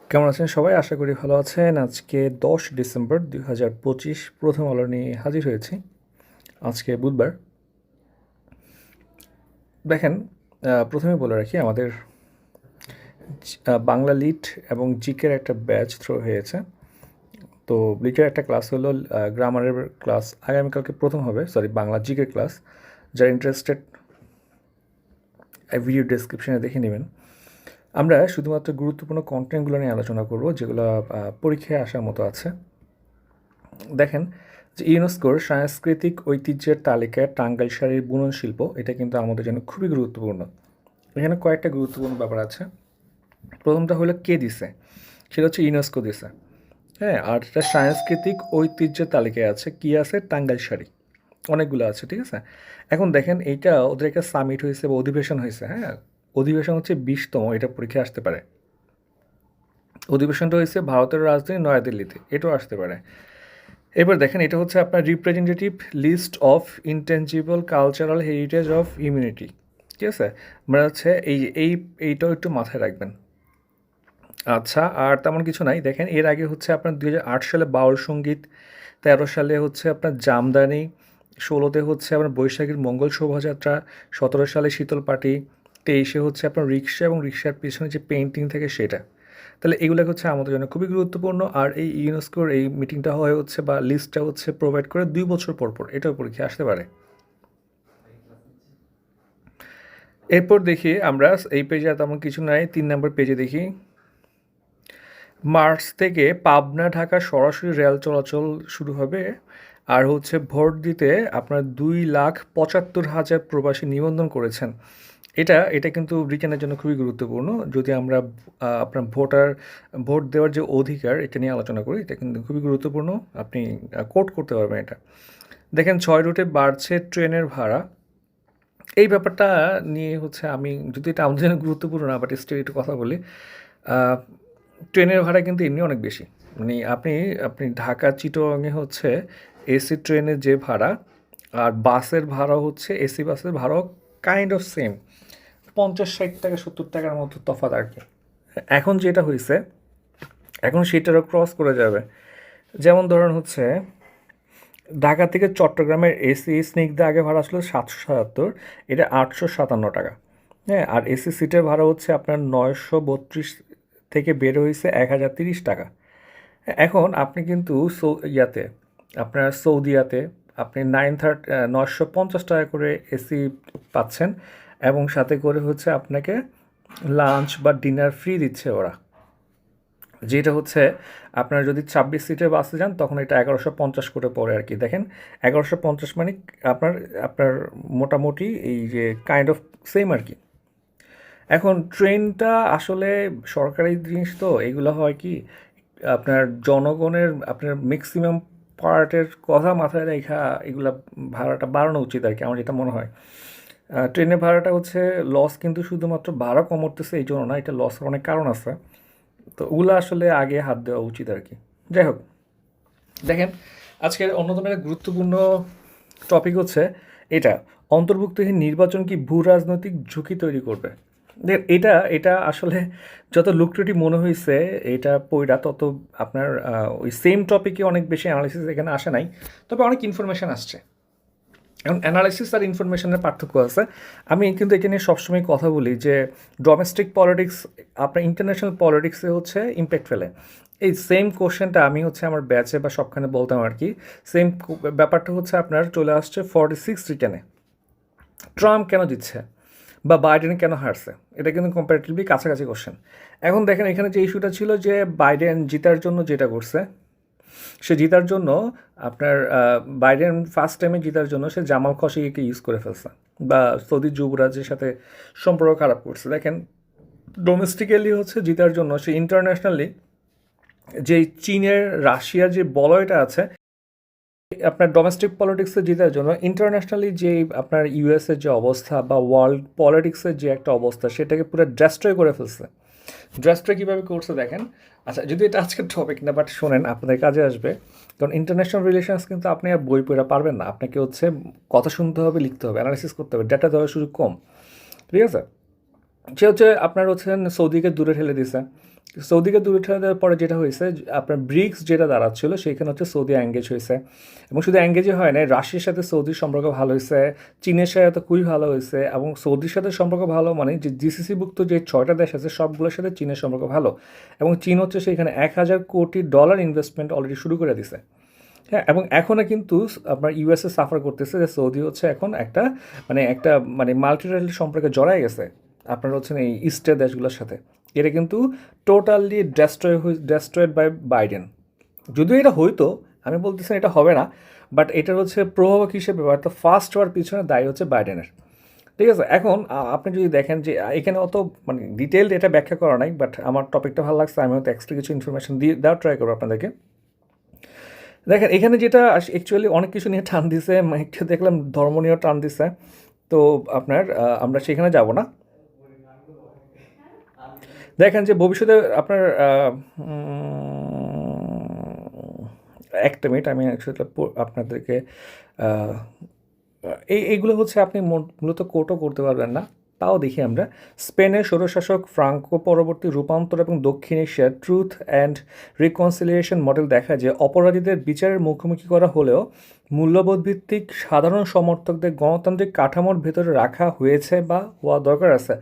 কেমন আছেন সবাই? আশা করি ভালো আছেন। আজকে ১০ ডিসেম্বর ২০২৫ প্রথম আলো নিয়ে হাজির হয়েছি। আজকে বুধবার। দেখেন, প্রথমে বলে রাখি আমাদের বাংলা লিড এবং জিকের একটা ব্যাচ থ্রো হয়েছে। তো লিডের একটা ক্লাস হলো গ্রামারের ক্লাস আগামীকালকে প্রথম হবে, বাংলা জিকের ক্লাস। যারা ইন্টারেস্টেড ভিডিও ডেসক্রিপশনে দেখে নেবেন। আমরা শুধুমাত্র গুরুত্বপূর্ণ কন্টেন্টগুলো নিয়ে আলোচনা করব যেগুলো পরীক্ষায় আসার মতো আছে। দেখেন যে ইউনেস্কোর সাংস্কৃতিক ঐতিহ্যের তালিকায় টাঙ্গাইল শাড়ির বুনন শিল্প, এটা কিন্তু আমাদের জন্য খুবই গুরুত্বপূর্ণ। এখানে কয়েকটা গুরুত্বপূর্ণ ব্যাপার আছে। প্রথমটা হলো কে দিছে, সেটা হচ্ছে ইউনেস্কো দিছে। হ্যাঁ, আর এটা সাংস্কৃতিক ঐতিহ্যের তালিকায় আছে, কি আছে? টাঙ্গাইল শাড়ি। অনেকগুলো আছে, ঠিক আছে। এখন দেখেন এইটা ওদের একটা সামিট হয়েছে বা অধিবেশন হয়েছে। হ্যাঁ, অধিবেশন হচ্ছে ২০তম, এটা পরীক্ষায় আসতে পারে। অধিবেশনটা হয়েছে ভারতের রাজধানী নয়াদিল্লিতে, এটাও আসতে পারে। এবার দেখেন, এটা হচ্ছে আপনার representative list of intangible cultural heritage of humanity, ঠিক আছে। মানে হচ্ছে এইটাও একটু মাথায় রাখবেন। আচ্ছা, আর তেমন কিছু নাই। দেখেন, এর আগে হচ্ছে আপনার ২০০৮ সালে বাউল সঙ্গীত, ১৩ সালে হচ্ছে আপনার জামদানি, ১৬তে হচ্ছে আপনার বৈশাখীর মঙ্গল শোভাযাত্রা, ১৭ সালে শীতল পাটি, ২৩-এ হচ্ছে আপনার রিক্সা এবং রিক্সার পিছনে যে পেইন্টিং থাকে সেটা। তাহলে এগুলো হচ্ছে আমাদের জন্য খুবই গুরুত্বপূর্ণ। আর এই ইউনেস্কোর এই মিটিংটা হয় হচ্ছে বা লিস্টটা হচ্ছে প্রোভাইড করে ২ বছর পর পর, এটাও পরীক্ষায় আসতে পারে। এরপর দেখি আমরা এই পেজে আর তেমন কিছু নাই। ৩ নম্বর পেজে দেখি, মার্চ থেকে পাবনা ঢাকা সরাসরি রেল চলাচল শুরু হবে। আর হচ্ছে ভোট দিতে আপনার ২,৭৫,০০০ প্রবাসী নিবন্ধন করেছেন। এটা কিন্তু ব্রিটেনের জন্য খুবই গুরুত্বপূর্ণ। যদি আমরা আপনার ভোট দেওয়ার যে অধিকার, এটা নিয়ে আলোচনা করি, এটা কিন্তু খুবই গুরুত্বপূর্ণ। আপনি কোট করতে পারবেন এটা। দেখেন, ৬ রুটে বাড়ছে ট্রেনের ভাড়া। এই ব্যাপারটা নিয়ে হচ্ছে আমি, যদি এটা আমাদের জন্য গুরুত্বপূর্ণ না, বাট স্টিল একটু কথা বলি। আহ, ট্রেনের ভাড়া কিন্তু এমনি অনেক বেশি। মানে আপনি আপনি ঢাকা চিটাগাংয়ে হচ্ছে এসি ট্রেনের যে ভাড়া, আর বাসের ভাড়া হচ্ছে এসি বাসের ভাড়াও কাইন্ড অফ সেম, ৫০-৬০ টাকা ৭০ টাকার মতো তফাৎ আর কি। এখন যেটা হয়েছে, এখন সেটারও ক্রস করে যাবে। যেমন ধরুন হচ্ছে ঢাকা থেকে চট্টগ্রামের এসি স্নিগ্ধা আগে ভাড়া ছিল ৭৭৭, এটা ৮৫৭ টাকা। হ্যাঁ, আর এসি সিটের ভাড়া হচ্ছে আপনার ৯৩২ থেকে বের হয়েছে ১,০৩০ টাকা। এখন আপনি কিন্তু ইয়াতে আপনার সৌদিয়াতে আপনি ৯৫০ টাকা করে এসি পাচ্ছেন, এবং সাথে করে হচ্ছে আপনাকে লাঞ্চ বা ডিনার ফ্রি দিচ্ছে ওরা। যেটা হচ্ছে আপনার যদি ২৬ সিটের বাসে যান তখন এটা ১১৫০ করে পড়ে আর কি। দেখেন, ১১৫০ মানে আপনার আপনার মোটামুটি এই যে কাইন্ড অফ সেম আর কি। এখন ট্রেনটা আসলে সরকারি জিনিস, তো এগুলো হয় কি আপনার জনগণের আপনার ম্যাক্সিমাম পার্টের কথা মাথায় রেখা এগুলা ভাড়াটা বাড়ানো উচিত আর কি, আমার যেটা মনে হয়। ট্রেনের ভাড়াটা হচ্ছে লস, কিন্তু শুধুমাত্র ভাড়া কমতেছে এই জন্য না, এটা লসের অনেক কারণ আছে। তো ওগুলো আসলে আগে হাত দেওয়া উচিত আর কি। যাই হোক, দেখেন, আজকের অন্যতম একটা গুরুত্বপূর্ণ টপিক হচ্ছে এটা, অন্তর্ভুক্তহীন নির্বাচন কি ভূ রাজনৈতিক ঝুঁকি তৈরি করবে। দেখ, এটা এটা আসলে যত লুক্রেটিভ মনে হয়েছে এটা পইরা, তত আপনার ওই সেম টপিকে অনেক বেশি অ্যানালিসিস এখানে আসে নাই, তবে অনেক ইনফরমেশান আসছে। এখন অ্যানালাইসিস আর ইনফরমেশনের পার্থক্য আছে। আমি কিন্তু এটা নিয়ে সবসময় কথা বলি যে ডোমেস্টিক পলিটিক্স আপনার ইন্টারন্যাশনাল পলিটিক্সে হচ্ছে ইম্প্যাক্ট ফেলে। এই সেম কোশ্চেনটা আমি হচ্ছে আমার ব্যাচে বা সবখানে বলতাম আর কি। সেম ব্যাপারটা হচ্ছে আপনার চলে আসছে 46 রিটার্নে। ট্রাম্প কেন জিতছে বা বাইডেন কেন হারছে, এটা কিন্তু কম্পারেটিভলি কাছাকাছি কোশ্চেন। এখন দেখেন, এখানে যে ইস্যুটা ছিল যে বাইডেন জিতার জন্য যেটা করছে, সে জিতার জন্য আপনার বাইডেন ফার্স্ট টাইমে জিতার জন্য সে জামাল খশিকে ইউজ করে ফেলছে, বা সৌদি যুবরাজের সাথে সম্পর্ক খারাপ করছে। দেখেন, ডোমেস্টিক্যালি হচ্ছে জিতার জন্য সে ইন্টারন্যাশনালি যে চীনের রাশিয়ার যে বলয়টা আছে, আপনার ডোমেস্টিক পলিটিক্সে জেতার জন্য ইন্টারন্যাশনালি যে আপনার ইউএসের যে অবস্থা বা ওয়ার্ল্ড পলিটিক্সের যে একটা অবস্থা, সেটাকে পুরো ড্রাস্ট্রয় করে ফেলছে। ড্রাস্ট্রয় কীভাবে করছে দেখেন। আচ্ছা, যদি এটা আজকের টপিক না, বাট শোনেন, আপনাদের কাজে আসবে। কারণ ইন্টারন্যাশনাল রিলেশনস কিন্তু আপনি আর বই পড়া পারবেন না, আপনাকে হচ্ছে কথা শুনতে হবে, লিখতে হবে, অ্যানালাইসিস করতে হবে, ডেটা দেওয়ার সুযোগ কম, ঠিক আছে। সে হচ্ছে আপনার হচ্ছেন সৌদিকে দূরে ঠেলে দিছে। সৌদিকে দূরে ঠেলে দেওয়ার পরে যেটা হয়েছে আপনার ব্রিক্স যেটা দাঁড়াচ্ছিল সেইখানে হচ্ছে সৌদি এঙ্গেজ হয়েছে, এবং শুধু এঙ্গেজই হয় না, রাশিয়ার সাথে সৌদির সম্পর্ক ভালো হয়েছে, চীনের সাথে তো খুবই ভালো হয়েছে, এবং সৌদির সাথে সম্পর্ক ভালো মানে যে জিসিসিভুক্ত যে 6টা দেশ আছে সবগুলোর সাথে চীনের সম্পর্ক ভালো, এবং চীন হচ্ছে সেখানে $1,000 কোটি ইনভেস্টমেন্ট অলরেডি শুরু করে দিছে। হ্যাঁ, এবং এখনও কিন্তু আপনার ইউএসএ সাফার করতেছে যে সৌদি হচ্ছে এখন একটা মাল্টিল্যাটারাল সম্পর্কে জড়ায় গেছে আপনার হচ্ছেন এই ইস্টের দেশগুলোর সাথে। এটা কিন্তু টোটালি ডেস্ট্রয়েড বাই বাইডেন। যদিও এটা হইতো, আমি বলতেছি এটা হবে না, বাট এটার হচ্ছে প্রভাবক হিসেবে বা একটা ফার্স্ট হওয়ার পিছনে দায়ী হচ্ছে বাইডেনের। ঠিক আছে, এখন আপনি যদি দেখেন যে এখানে অত মানে ডিটেলড এটা ব্যাখ্যা করা নাই, বাট আমার টপিকটা ভালো লাগছে, আমি হয়তো এক্সট্রা কিছু ইনফরমেশন দিয়ে দেওয়ার ট্রাই করবো আপনাদেরকে। দেখেন এখানে যেটা অ্যাকচুয়ালি অনেক কিছু নিয়ে টান দিছে, একটু দেখলাম ধর্ম নিয়েও টান দিছে। তো আপনার আমরা সেখানে যাব না। দেখেন যে ভবিষ্যতে আপনার একটা মিনিট, আমি অ্যাকচুয়ালি আপনাদেরকে আহ, এইগুলো হচ্ছে আপনি মূলত কোটও করতে পারবেন না, তাও দেখি আমরা। স্পেনের স্বৈরশাসক ফ্রাঙ্কো পরবর্তী রূপান্তর এবং দক্ষিণ এশিয়ার ট্রুথ অ্যান্ড রিকনসিলিয়েশন মডেল দেখায় যে অপরাধীদের বিচারের মুখোমুখি করা হলেও মূল্যবোধ ভিত্তিক সাধারণ সমর্থকদের গণতান্ত্রিক কাঠামোর ভেতরে রাখা হয়েছে বা হওয়া দরকার আছে।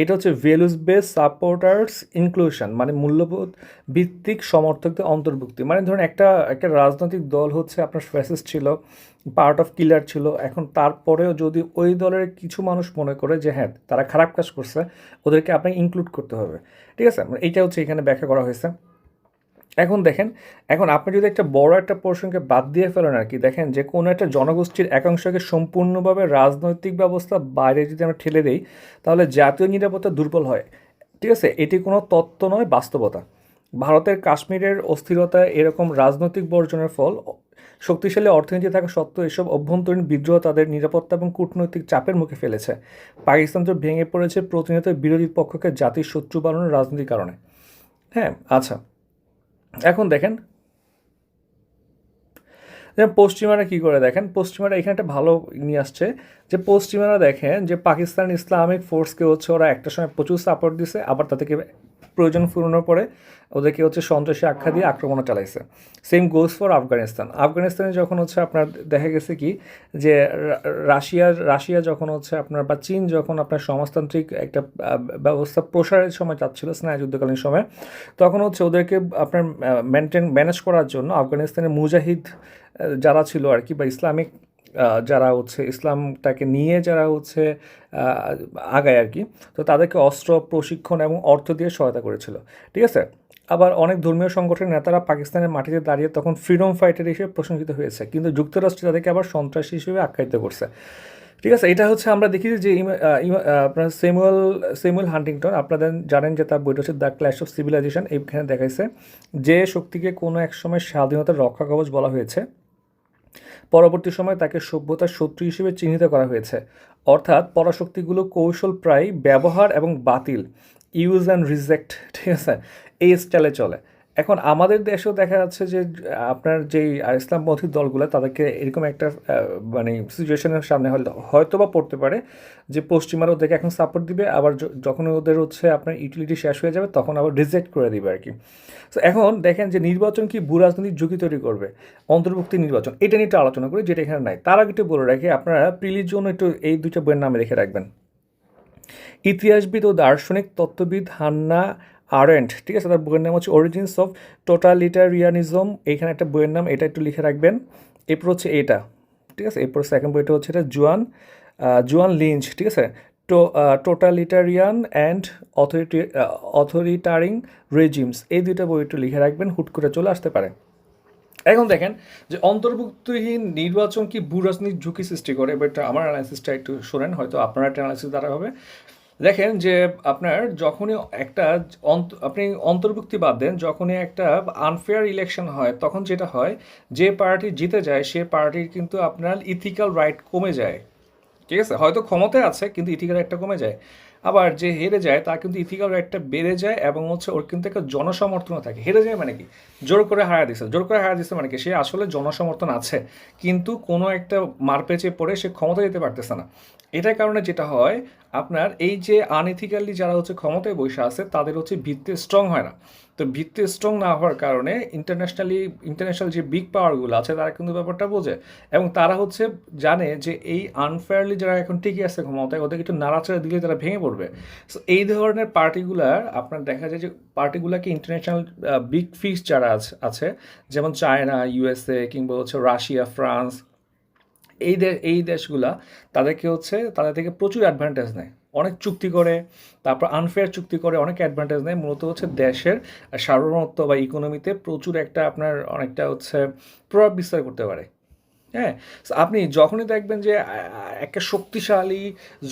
এটা হচ্ছে ভ্যালুস বেস সাপোর্টার্স ইনক্লুশন, মানে মূল্যবোধ ভিত্তিক সমর্থকদের অন্তর্ভুক্তি। মানে ধরুন একটা একটা রাজনৈতিক দল হচ্ছে আপনার ফ্যাসিস্ট ছিল, পার্ট অফ কিলার ছিল, এখন তারপরেও যদি ওই দলের কিছু মানুষ মনে করে যে হ্যাঁ তারা খারাপ কাজ করছে, ওদেরকে আপনাকে ইনক্লুড করতে হবে। ঠিক আছে, এইটা হচ্ছে এখানে ব্যাখ্যা করা হয়েছে। এখন দেখেন, এখন আপনি যদি একটা বড় একটা পোর্শনকে বাদ দিয়ে ফেলেন আর কি, দেখেন যে কোনো একটা জনগোষ্ঠীর একাংশকে সম্পূর্ণভাবে রাজনৈতিক ব্যবস্থা বাইরে যদি আমরা ঠেলে দিই, তাহলে জাতীয় নিরাপত্তা দুর্বল হয়। ঠিক আছে, এটি কোনো তত্ত্ব নয়, বাস্তবতা। ভারতের কাশ্মীরের অস্থিরতা এরকম রাজনৈতিক বর্জনের ফল। শক্তিশালী অর্থনীতি থাকা সত্ত্বেও এসব অভ্যন্তরীণ বিদ্রোহ তাদের নিরাপত্তা এবং কূটনৈতিক চাপের মুখে ফেলেছে। পাকিস্তান তো ভেঙে পড়েছে প্রতিনিয়ত বিরোধী পক্ষকে জাতির শত্রু বানানোর রাজনীতির কারণে। হ্যাঁ, আচ্ছা, এখন দেখেন যেমন পশ্চিমারা কী করে, দেখেন পশ্চিমারা এখানে একটা ভালো নিয়ে আসছে যে পশ্চিমারা দেখেন যে পাকিস্তান ইসলামিক ফোর্সকে হচ্ছে ওরা একটা সময় প্রচুর সাপোর্ট দিছে, আবার তাদেরকে প্রয়োজন পূরণের পরে ওদেরকে হচ্ছে সন্ত্রাসী আখ্যা দিয়ে আক্রমণ চালাইছে। Same goes for Afghanistan. আফগানিস্তানে যখন হচ্ছে আপনার দেখা গেছে কি যে রাশিয়া যখন হচ্ছে আপনার বা চীন যখন আপনার সমাজতান্ত্রিক একটা ব্যবস্থা প্রসারের সময় চাচ্ছিল স্নায়ুযুদ্ধকালীন সময়, তখন হচ্ছে ওদেরকে আপনার ম্যানেজ করার জন্য আফগানিস্তানের মুজাহিদ যারা ছিল আর কি, বা ইসলামিক যারা হচ্ছে ইসলামটাকে নিয়ে যারা হচ্ছে আগায় আর কি, তো তাদেরকে অস্ত্র প্রশিক্ষণ এবং অর্থ দিয়ে সহায়তা করেছিল। ঠিক আছে, আবার অনেক ধর্মীয় সংগঠনের নেতারা পাকিস্তানের মাটিতে দাঁড়িয়ে তখন ফ্রিডম ফাইটার হিসেবে প্রশংসিত হয়েছে, কিন্তু যুক্তরাষ্ট্র তাদেরকে আবার সন্ত্রাসী হিসেবে আখ্যায়িত করছে। ঠিক আছে, এটা হচ্ছে আমরা দেখি যে আপনার স্যামুয়েল হান্টিংটন, আপনাদের জানেন যে তার বইটা হচ্ছে দ্য ক্ল্যাশ অফ সিভিলাইজেশন, এইখানে দেখাইছে যে শক্তিকে কোনো এক সময় স্বাধীনতার রক্ষা কবচ বলা হয়েছে, পরবর্তী সময়ে তাকে সভ্যতার শত্রু হিসেবে চিহ্নিত করা হয়েছে। অর্থাৎ পরাশক্তিগুলো কৌশল প্রায় ব্যবহার এবং বাতিল, ইউজ অ্যান্ড রিজেক্ট, ঠিক আছে, এই স্টাইলে চলে। এখন আমাদের দেশেও দেখা যাচ্ছে যে আপনার যেই ইসলামপন্থী দলগুলো তাদেরকে এরকম একটা মানে সিচুয়েশনের সামনে হয়তো বা পড়তে পারে যে পশ্চিমারা ওদেরকে এখন সাপোর্ট দিবে, আবার যখন ওদের হচ্ছে আপনার ইউটিলিটি শেষ হয়ে যাবে তখন আবার রিজেক্ট করে দিবে আর কি। তো এখন দেখেন যে নির্বাচন কি ভূ রাজনৈতিক ঝুঁকি তৈরি করবে, অন্তর্ভুক্তি নির্বাচন, এটা নিয়ে একটু আলোচনা করি যেটা এখানে নাই। তার আগে একটু বলে রাখি, আপনারা প্রিলির জন্য একটু এই দুইটা বইয়ের নামে রেখে রাখবেন। ইতিহাসবিদ ও দার্শনিক তত্ত্ববিদ হান্না আরেন্ট, ঠিক আছে, তার বইয়ের নাম হচ্ছে অরিজিনস অফ টোটালিটারিয়ানিজম, এইখানে একটা বইয়ের নাম, এটা একটু লিখে রাখবেন। এরপর হচ্ছে এটা, ঠিক আছে, এরপর সেকেন্ড বইটা হচ্ছে এটা জুয়ান লিঞ্চ, ঠিক আছে, টোটালিটারিয়ান অ্যান্ড অথরিটারিং রেজিমস, এই দুইটা বই একটু লিখে রাখবেন, হুট করে চলে আসতে পারে। এখন দেখেন যে অন্তর্ভুক্তিহীন নির্বাচন কি ভূ রাজনীতির ঝুঁকি সৃষ্টি করে, এবার আমার অ্যানালাইসিসটা একটু শোনেন, হয়তো আপনার একটা অ্যানালাইসিস দ্বারা হবে। দেখেন যে আপনার যখনই একটা আপনি অন্তর্ভুক্তি বাদ দেন, যখনই একটা আনফেয়ার ইলেকশন হয় তখন যেটা হয় যে পার্টি জিতে যায় সে পার্টির কিন্তু আপনার ইথিক্যাল রাইট কমে যায়। ঠিক আছে, হয়তো ক্ষমতায় আছে কিন্তু ইথিক্যাল রাইটটা কমে যায়। আবার যে হেরে যায় তার কিন্তু ইথিক্যাল রাইটটা বেড়ে যায়, এবং হচ্ছে ওর কিন্তু একটা জনসমর্থনও থাকে। হেরে যায় মানে কি, জোর করে হারা দিছে মানে কি, সে আসলে জনসমর্থন আছে কিন্তু কোনো একটা মারপেচে পড়ে সে ক্ষমতা যেতে পারতেছে না। এটার কারণে যেটা হয়, আপনার এই যে আনএথিক্যালি যারা হচ্ছে ক্ষমতায় বসে আছে তাদের হচ্ছে ভিত্তি স্ট্রং হয় না। তো ভিত্তি স্ট্রং না হওয়ার কারণে ইন্টারন্যাশনাল যে বিগ পাওয়ারগুলো আছে তারা কিন্তু ব্যাপারটা বোঝে, এবং তারা হচ্ছে জানে যে এই আনফেয়ারলি যারা এখন টিকে আছে ক্ষমতায় ওদের একটু নাড়াচাড়া দিলে তারা ভেঙে পড়বে। সো এই ধরনের পার্টিগুলার আপনার দেখা যায় যে পার্টিগুলাকে ইন্টারন্যাশনাল বিগ ফিশ যারা আছে, যেমন চায়না, ইউএসএ কিংবা হচ্ছে রাশিয়া, ফ্রান্স, এই দেশগুলা তাদেরকে হচ্ছে তাদের থেকে প্রচুর অ্যাডভান্টেজ নেয়, অনেক চুক্তি করে, তারপর আনফেয়ার চুক্তি করে, অনেক অ্যাডভান্টেজ নেয়, মূলত হচ্ছে দেশের সার্বভৌমত্ব বা ইকোনমিতে প্রচুর একটা আপনার অনেকটা হচ্ছে প্রভাব বিস্তার করতে পারে। হ্যাঁ, so আপনি যখনই দেখবেন যে একটা শক্তিশালী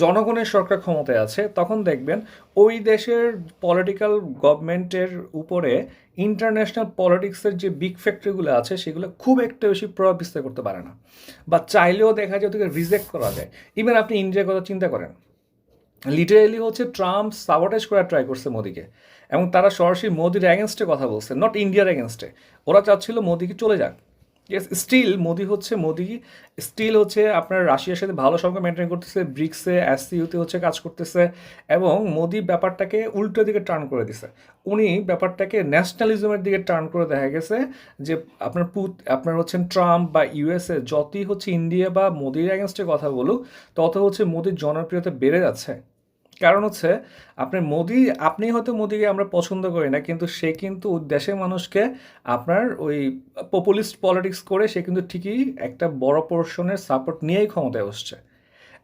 জনগণের সরকার ক্ষমতায় আছে তখন দেখবেন ওই দেশের পলিটিক্যাল গভর্নমেন্টের উপরে ইন্টারন্যাশনাল পলিটিক্সের যে বিগ ফ্যাক্টরিগুলো আছে সেগুলো খুব একটা বেশি প্রভাব বিস্তার করতে পারে না, বা চাইলেও দেখা যায় ওদেরকে রিজেক্ট করা যায়। ইভেন আপনি ইন্ডিয়ার কথা চিন্তা করেন, লিটারেলি হচ্ছে ট্রাম্প সাবোটেজ করার ট্রাই করছে মোদিকে, এবং তারা সরাসরি মোদির অ্যাগেনস্টে কথা বলছে, নট ইন্ডিয়ার অ্যাগেনস্টে। ওরা চাচ্ছিল মোদিকে চলে যাক। ইয়েস, মোদি স্টিল হচ্ছে আপনার রাশিয়ার সাথে ভালো সম্পর্ক মেনটেন করতেছে, ব্রিক্সে এসসিইউতে হচ্ছে কাজ করতেছে, এবং মোদি ব্যাপারটাকে উল্টো দিকে টার্ন করে দিছে। উনি ব্যাপারটাকে ন্যাশনালিজমের দিকে টার্ন করে দেখা গেছে যে আপনার হচ্ছেন ট্রাম্প বা ইউএসএ যতই হচ্ছে ইন্ডিয়া বা মোদির অ্যাগেনস্টে কথা বলুক, তত হচ্ছে মোদির জনপ্রিয়তা বেড়ে যাচ্ছে। কারণ হচ্ছে আপনি হয়তো মোদিকে আমরা পছন্দ করি না, কিন্তু সে কিন্তু ওই দেশের মানুষকে আপনার ওই পপুলিস্ট পলিটিক্স করে সে কিন্তু ঠিকই একটা বড় পোর্শনের সাপোর্ট নিয়েই ক্ষমতায় বসছে।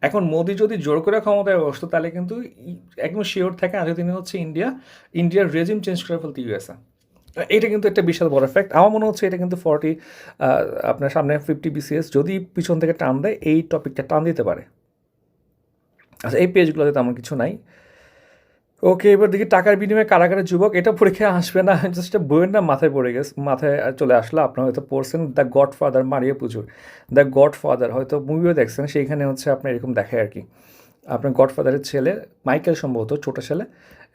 এখন মোদি যদি জোর করে ক্ষমতায় বসতো তাহলে কিন্তু একদম শিওর থাকে আজকে তিনি হচ্ছে ইন্ডিয়ার রেজিম চেঞ্জ করে ফেলতে ইউএসএ। এটা কিন্তু একটা বিশাল বড় ফ্যাক্ট। আমার মনে হচ্ছে এটা কিন্তু আপনার সামনে 50 বিসিএস যদি পিছন থেকে টান দেয় এই টপিকটা টান দিতে পারে। আচ্ছা, এই পেজগুলোতে তেমন কিছু নাই। ওকে, এবার দেখি টাকার বিনিময়ে কারাগারের যুবক, এটা পরীক্ষায় আসবে না, জাস্ট বইয়ের না মাথায় চলে আসলো। আপনার হয়তো পড়ছেন দ্য গড ফাদার, মারিয়া পুজোর দ্য গড ফাদার, হয়তো মুভিও দেখছেন, সেইখানে হচ্ছে আপনার এরকম দেখায় আর কি। আপনার গড ফাদারের ছেলে মাইকেল, সম্ভবত ছোটো ছেলে,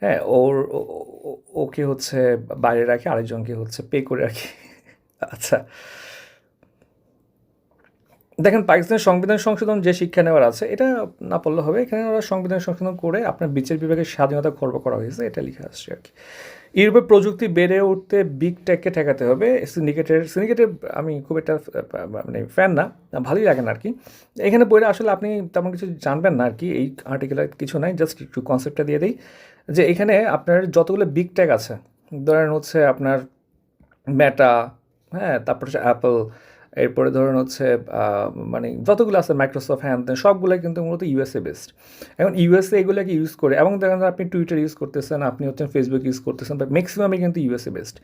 হ্যাঁ, ওকে হচ্ছে বাইরে রাখে, আরেকজনকে হচ্ছে পে করে আর কি। আচ্ছা, দেখেন পাকিস্তানের সংবিধান সংশোধন যে শিক্ষা নেওয়ার আছে এটা না পড়লে হবে, এখানে ওরা সংবিধান সংশোধন করে আপনার বিচার বিভাগের স্বাধীনতা খর্ব করা হয়েছে, এটা লিখে আসছে আর কি। ইউরোপে প্রযুক্তি বেড়ে উঠতে বিগ টেককে ঠেকাতে হবে। সিন্ডিকেটের আমি খুব একটা মানে ফ্যান না, ভালোই লাগে না আর কি। এখানে বইটা আসলে আপনি তেমন কিছু জানবেন না আর কি, এই আর্টিকেলে কিছু নাই, জাস্ট একটু কনসেপ্টটা দিয়ে দিই যে এখানে আপনার যতগুলো বিগ টেক আছে, ধরেন হচ্ছে আপনার মেটা, হ্যাঁ, তারপর হচ্ছে অ্যাপল, এরপরে ধরুন হচ্ছে মানে যতগুলো আছে মাইক্রোসফট, হ্যান ত্যান সবগুলো কিন্তু মূলত ইউএসএ বেসড। এখন ইউএসএ এগুলোকে ইউজ করে, এবং দেখেন আপনি টুইটার ইউজ করতেছেন, আপনি হচ্ছেন ফেসবুক ইউজ করতেছেন, বাট ম্যাক্সিমামই কিন্তু ইউএসএ বেসড।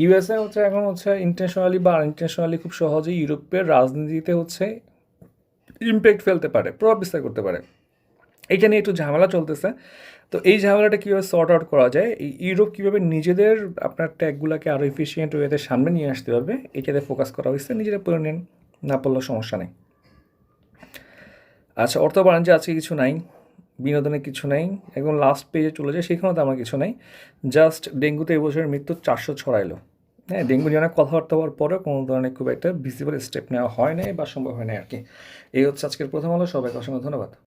ইউএসএ হচ্ছে এখন হচ্ছে ইন্টারন্যাশনালি বা আনইন্টারন্যাশনালি খুব সহজেই ইউরোপের রাজনীতিতে হচ্ছে ইমপ্যাক্ট ফেলতে পারে, প্রভাব বিস্তার করতে পারে। এইটা নিয়ে একটু ঝামেলা চলতেছে। তো এই ঝামেলাটা কীভাবে সর্ট আউট করা যায়, এই ইউরোপ কীভাবে নিজেদের আপনার ট্যাগগুলোকে আরও এফিসিয়েন্ট ওয়েতে সামনে নিয়ে আসতে পারবে, এটাতে ফোকাস করা হয়েছে। নিজেরা পড়ে নিন, না পড়লেও সমস্যা নেই। আচ্ছা, অর্থ বাণিজ্যে আজকে কিছু নাই, বিনোদনের কিছু নেই, একদম লাস্ট পেজে চলে যায়, সেখানেও তো আমার কিছু নেই। জাস্ট ডেঙ্গুতে এবছরের মৃত্যু 400 ছড়াইলো। হ্যাঁ, ডেঙ্গু নিয়ে অনেক কথাবার্তা হওয়ার পরেও কোনো ধরনের খুব একটা ভিজিবল স্টেপ নেওয়া হয় নাই বা সম্ভব হয় না আর কি। এই হচ্ছে আজকের প্রথম আলো। সবাইকে অসংখ্য ধন্যবাদ।